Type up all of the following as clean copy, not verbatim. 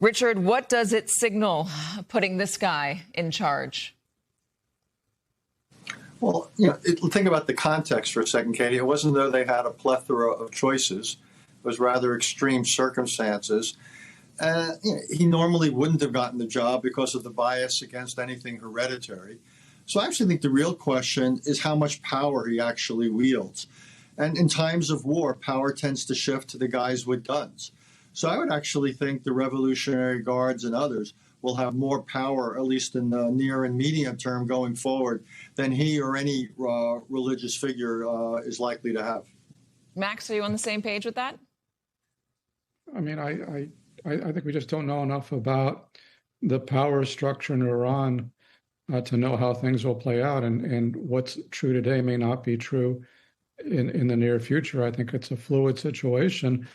Richard, what does it signal, putting this guy in charge? Well, think about the context for a second, Katie. It wasn't though they had a plethora of choices. It was rather extreme circumstances. He normally wouldn't have gotten the job because of the bias against anything hereditary. So I actually think the real question is how much power he actually wields. And in times of war, power tends to shift to the guys with guns. So I would actually think the Revolutionary Guards and others will have more power, at least in the near and medium term going forward, than he or any religious figure is likely to have. Max, are you on the same page with that? I mean, I think we just don't know enough about the power structure in Iran to know how things will play out. And what's true today may not be true in the near future. I think it's a fluid situation,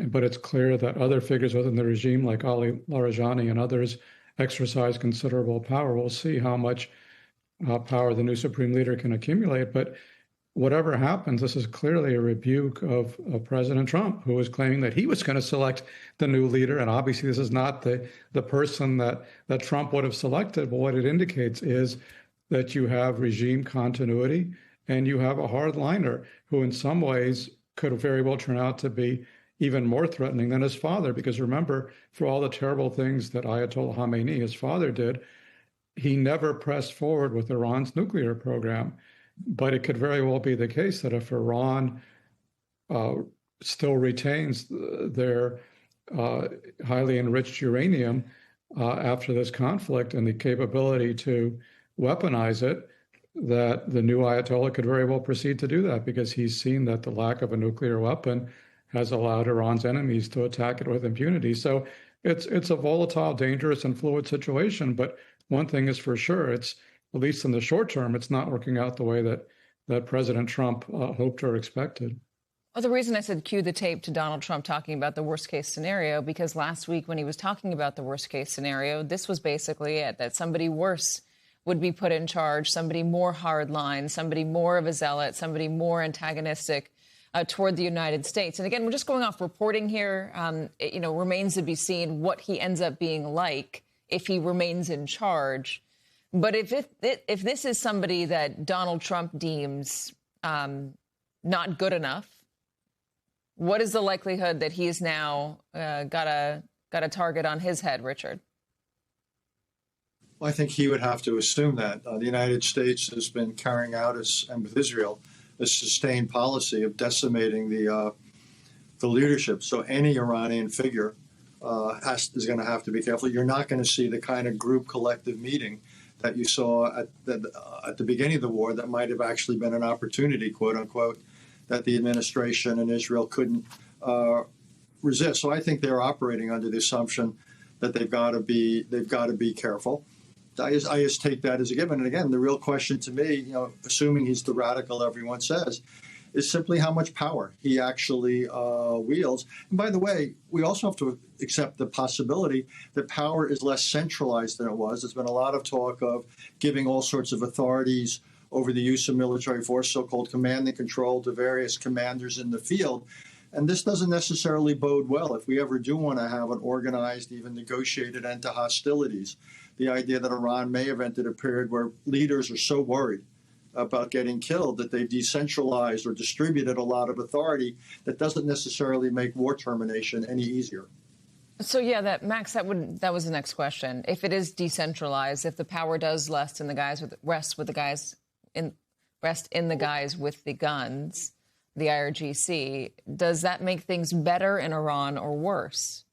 but it's clear that other figures within the regime, like Ali Larijani and others, exercise considerable power. We'll see how much power the new supreme leader can accumulate. But whatever happens, this is clearly a rebuke of President Trump, who was claiming that he was going to select the new leader. And obviously, this is not the person that Trump would have selected. But what it indicates is that you have regime continuity and you have a hardliner who in some ways could very well turn out to be even more threatening than his father. Because remember, for all the terrible things that Ayatollah Khamenei, his father, did, he never pressed forward with Iran's nuclear program. But it could very well be the case that if Iran still retains their highly enriched uranium after this conflict and the capability to weaponize it, that the new Ayatollah could very well proceed to do that, because he's seen that the lack of a nuclear weapon has allowed Iran's enemies to attack it with impunity. So it's a volatile, dangerous, and fluid situation. But one thing is for sure, it's, at least in the short term, it's not working out the way that President Trump hoped or expected. Well, the reason I said cue the tape to Donald Trump talking about the worst case scenario, because last week when he was talking about the worst case scenario, this was basically it, that somebody worse would be put in charge, somebody more hardline, somebody more of a zealot, somebody more antagonistic toward the United States. And again, we're just going off reporting here. It remains to be seen what he ends up being like if he remains in charge. But if this is somebody that Donald Trump deems not good enough, what is the likelihood that he's now got a target on his head, Richard? Well, I think he would have to assume that the United States has been carrying out, and with Israel, a sustained policy of decimating the leadership. So any Iranian figure is going to have to be careful. You're not going to see the kind of group collective meeting that you saw at the beginning of the war that might have actually been an opportunity, quote unquote, that the administration and Israel couldn't resist. So I think they're operating under the assumption that they've got to be careful. I just take that as a given. And again, the real question to me, assuming he's the radical everyone says, is simply how much power he actually wields. And by the way, we also have to accept the possibility that power is less centralized than it was. There's been a lot of talk of giving all sorts of authorities over the use of military force, so-called command and control, to various commanders in the field. And this doesn't necessarily bode well if we ever do want to have an organized, even negotiated end to hostilities. The idea that Iran may have entered a period where leaders are so worried about getting killed that they've decentralized or distributed a lot of authority, that doesn't necessarily make war termination any easier. So yeah, Max, that was the next question. If it is decentralized, if the power does rest in the guys with the guys with the guns, the IRGC, does that make things better in Iran or worse?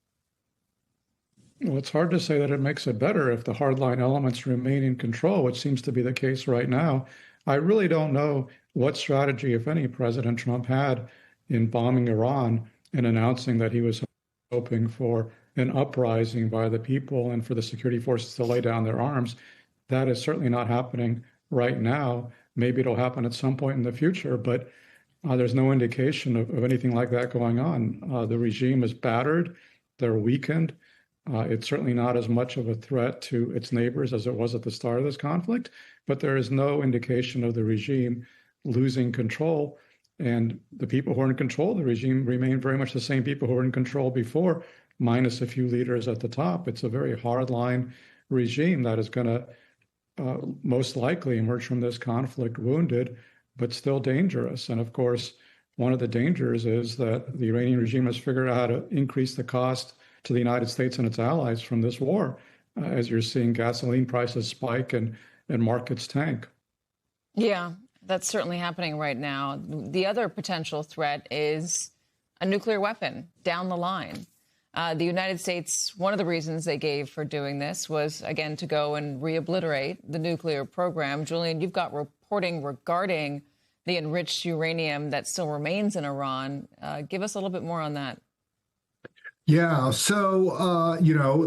Well, it's hard to say that it makes it better if the hardline elements remain in control, which seems to be the case right now. I really don't know what strategy, if any, President Trump had in bombing Iran and announcing that he was hoping for an uprising by the people and for the security forces to lay down their arms. That is certainly not happening right now. Maybe it'll happen at some point in the future, but there's no indication of anything like that going on. The regime is battered. They're weakened. It's certainly not as much of a threat to its neighbors as it was at the start of this conflict, but there is no indication of the regime losing control. And the people who are in control of the regime remain very much the same people who were in control before minus a few leaders at the top. It's a very hardline regime that is going to most likely emerge from this conflict wounded, but still dangerous. And of course, one of the dangers is that the Iranian regime has figured out how to increase the cost to the United States and its allies from this war, as you're seeing gasoline prices spike and markets tank. Yeah, that's certainly happening right now. The other potential threat is a nuclear weapon down the line. The United States, one of the reasons they gave for doing this was, again, to go and reobliterate the nuclear program. Julian, you've got reporting regarding the enriched uranium that still remains in Iran. Give us a little bit more on that. Yeah, so,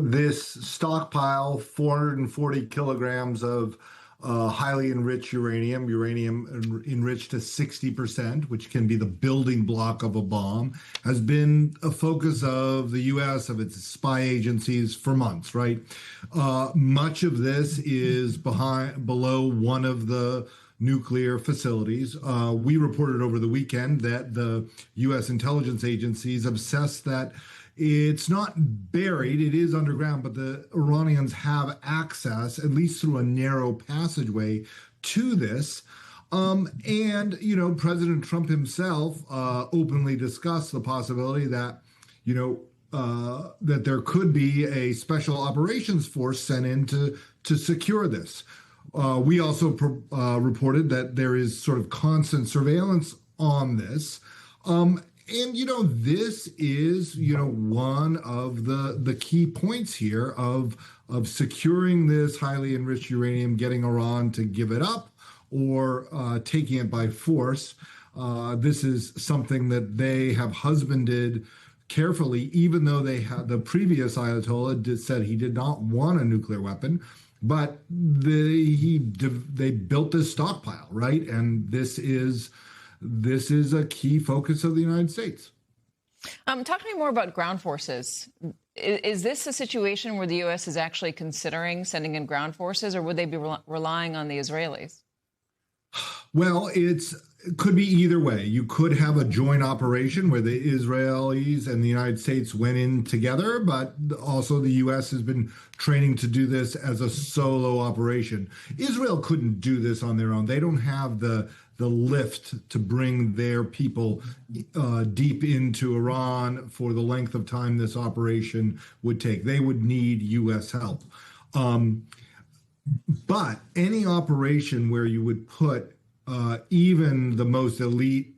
this stockpile, 440 kilograms of highly enriched uranium enriched to 60%, which can be the building block of a bomb, has been a focus of the U.S., of its spy agencies for months, right? Much of this is below one of the nuclear facilities. We reported over the weekend that the U.S. intelligence agencies obsessed that it's not buried, it is underground, but the Iranians have access, at least through a narrow passageway, to this. President Trump himself openly discussed the possibility that, that there could be a special operations force sent in to secure this. We also reported that there is sort of constant surveillance on this. This is, one of the key points here of securing this highly enriched uranium, getting Iran to give it up or taking it by force. This is something that they have husbanded carefully, even though the previous Ayatollah said he did not want a nuclear weapon. But they built this stockpile, right? And this is a key focus of the United States. Talk to me more about ground forces. Is this a situation where the U.S. is actually considering sending in ground forces, or would they be relying on the Israelis? Well, it could be either way. You could have a joint operation where the Israelis and the United States went in together, but also the U.S. has been training to do this as a solo operation. Israel couldn't do this on their own. They don't have the lift to bring their people deep into Iran for the length of time this operation would take. They would need U.S. help. But any operation where you would put even the most elite,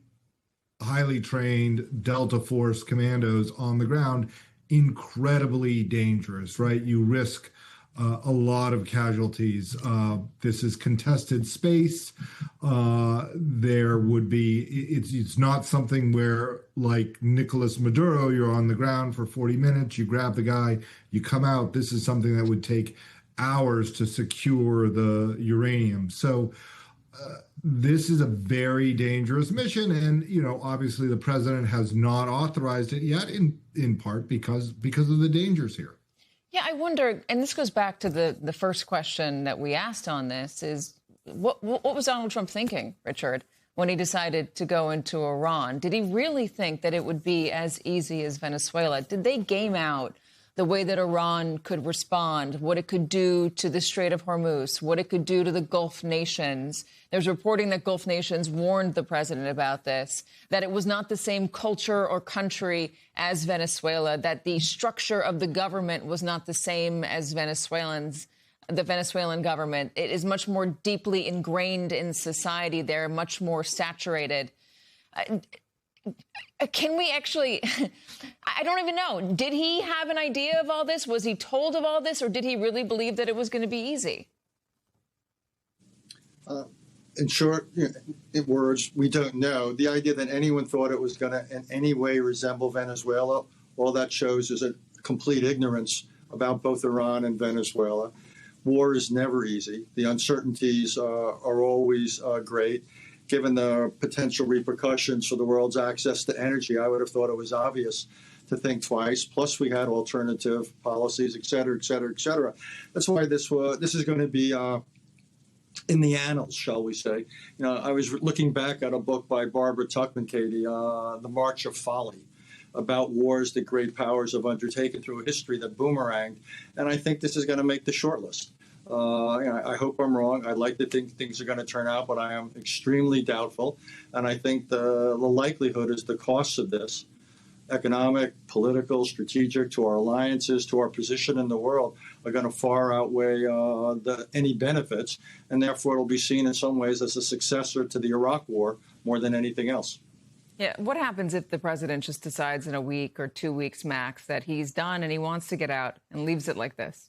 highly trained Delta Force commandos on the ground, incredibly dangerous, right? You risk a lot of casualties. This is contested space. There would be, it's not something where, like Nicolas Maduro, you're on the ground for 40 minutes, you grab the guy, you come out. This is something that would take hours to secure the uranium. So this is a very dangerous mission. And, obviously the president has not authorized it yet, in part because of the dangers here. Yeah, I wonder, and this goes back to the first question that we asked on this, is what was Donald Trump thinking, Richard, when he decided to go into Iran? Did he really think that it would be as easy as Venezuela? Did they game out the way that Iran could respond, what it could do to the Strait of Hormuz, what it could do to the Gulf nations? There's reporting that Gulf nations warned the president about this, that it was not the same culture or country as Venezuela, that the structure of the government was not the same as the Venezuelan government. It is much more deeply ingrained in society. They're much more saturated. Can we actually, I don't even know, did he have an idea of all this? Was he told of all this, or did he really believe that it was going to be easy? In short, in words, we don't know. The idea that anyone thought it was going to in any way resemble Venezuela, all that shows is a complete ignorance about both Iran and Venezuela. War is never easy. The uncertainties are always great. Given the potential repercussions for the world's access to energy, I would have thought it was obvious to think twice. Plus, we had alternative policies, et cetera, et cetera, et cetera. That's why this is going to be in the annals, shall we say. I was looking back at a book by Barbara Tuchman, Katie, The March of Folly. about wars that great powers have undertaken through history that boomeranged. And I think this is going to make the short list. I hope I'm wrong. I'd like to think things are going to turn out, but I am extremely doubtful. And I think the likelihood is the costs of this, economic, political, strategic, to our alliances, to our position in the world, are going to far outweigh any benefits. And therefore, it'll be seen in some ways as a successor to the Iraq War more than anything else. Yeah. What happens if the president just decides in a week or 2 weeks max that he's done and he wants to get out and leaves it like this?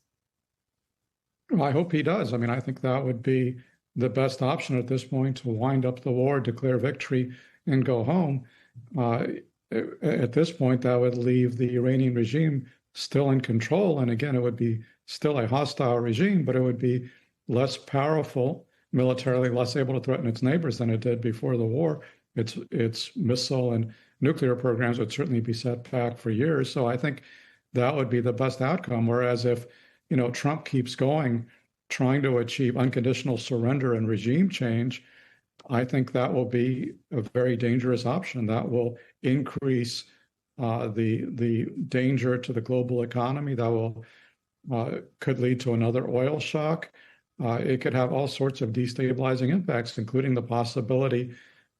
Well, I hope he does. I mean, I think that would be the best option at this point, to wind up the war, declare victory, and go home. At this point, that would leave the Iranian regime still in control. And again, it would be still a hostile regime, but it would be less powerful militarily, less able to threaten its neighbors than it did before the war. Its missile and nuclear programs would certainly be set back for years. So I think that would be the best outcome. Whereas if Trump keeps going, trying to achieve unconditional surrender and regime change, I think that will be a very dangerous option. That will increase the danger to the global economy. That will could lead to another oil shock. It could have all sorts of destabilizing impacts, including the possibility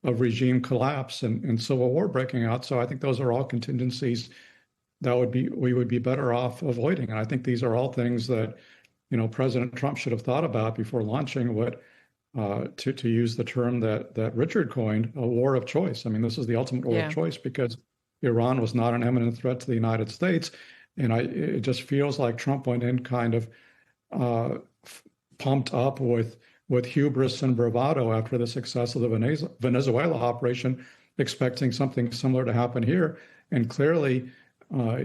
of regime collapse and civil war breaking out. So I think those are all contingencies that we would be better off avoiding. And I think these are all things that President Trump should have thought about before launching what, to use the term that Richard coined, a war of choice. I mean, this is the ultimate war of choice, because Iran was not an imminent threat to the United States. And it just feels like Trump went in kind of pumped up with hubris and bravado after the success of the Venezuela operation, expecting something similar to happen here. And clearly,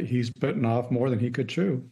he's bitten off more than he could chew.